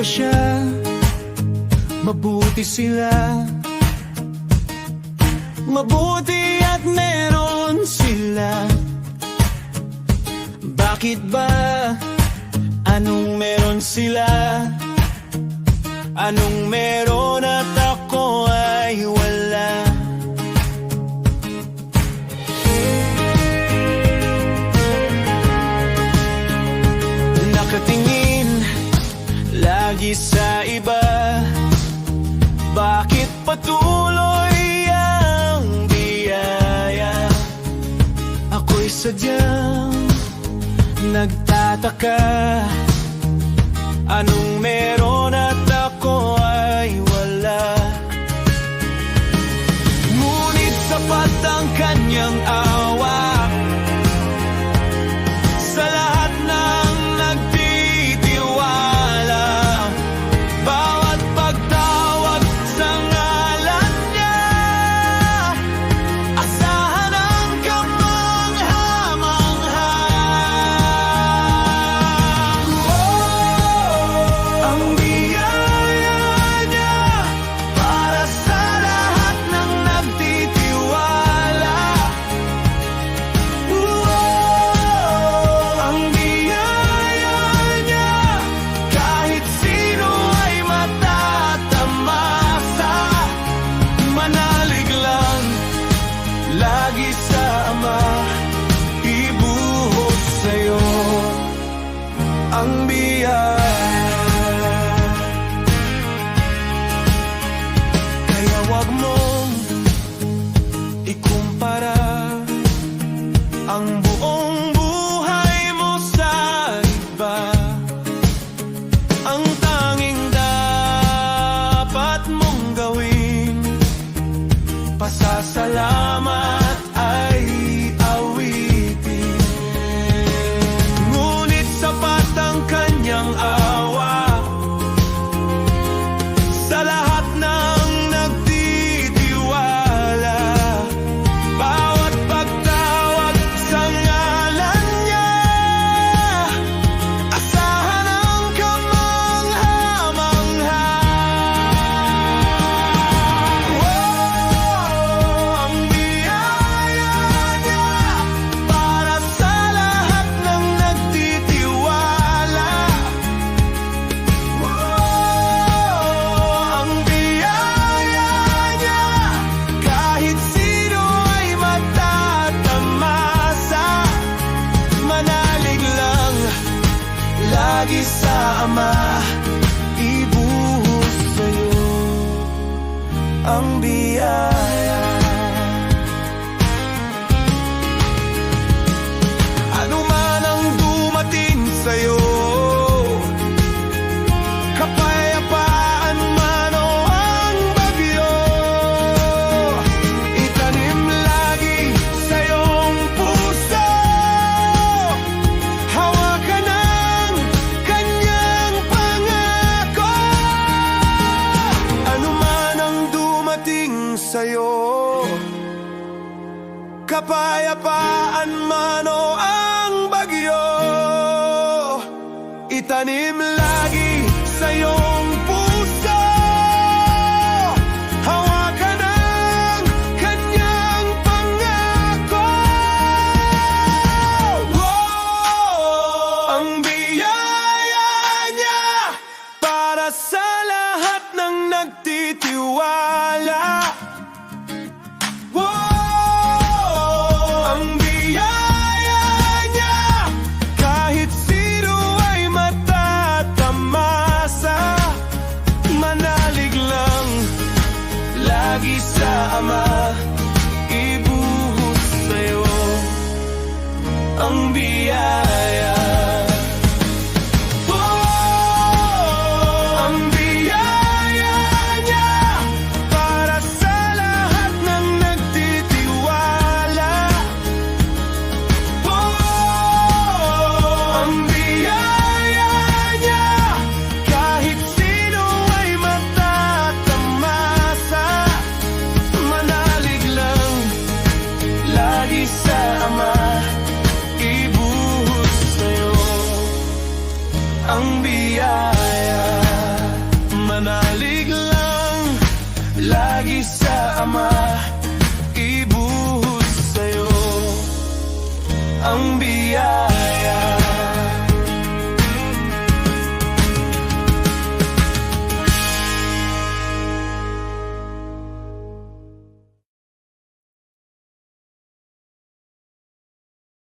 pa siya, mabuti sila. Mabuti at meron sila. Bakit ba? Anong meron sila? Anong meron at ako ay wala? Nakatingin lagi sa iba. Bakit patuloy ang biyaya? Ako'y sadyang nagtataka. Anong meron at ako ay wala? Ngunit sapat ang kanyang awa sa lahat ng nagtitiwala. Bawat pagtawag sa ngalan niya, asahan ang kamangha-mangha. Ang biyaya niya para sa lahat ng nagtitiwala. Ang biyaya niya kahit sino ay matatamasa. Manalig lang lagi sa Ama, ibuhos sa'yo ang biyaya. Kaya wag mong ikumpara ang buong buhay mo sa iba. Ang tanging dapat mong gawin, pasasalamat ay awitin. Ngunit sapat ang kanyang awa sa lahat ng nagtitiwala. Bawat pagtawag sa ngalan niya, asahan ang kamangha-mangha. Ang biyaya niya para sa lahat ng nagtitiwala. Ang biyaya niya kahit sino ay matatamasa. Manalig lang lagi sa Ama, ibuhos sa'yo ang biyaya. Ano man ang dumating sa'yo, kapayapaan man o ang bagyo, itanim lagi sa iyong puso. Hawakan ang kanyang pangako. Ano man ang dumating sa'yo, kapayapaan man o ang bagyo, itanim lagi sa iyong puso. Hawakan ang kanyang pangako. Ang biyaya niya para sa lahat ng nagtitiwala. Ang biyaya niya kahit sino ay matatamasa. Manalig lang lagi sa Ama,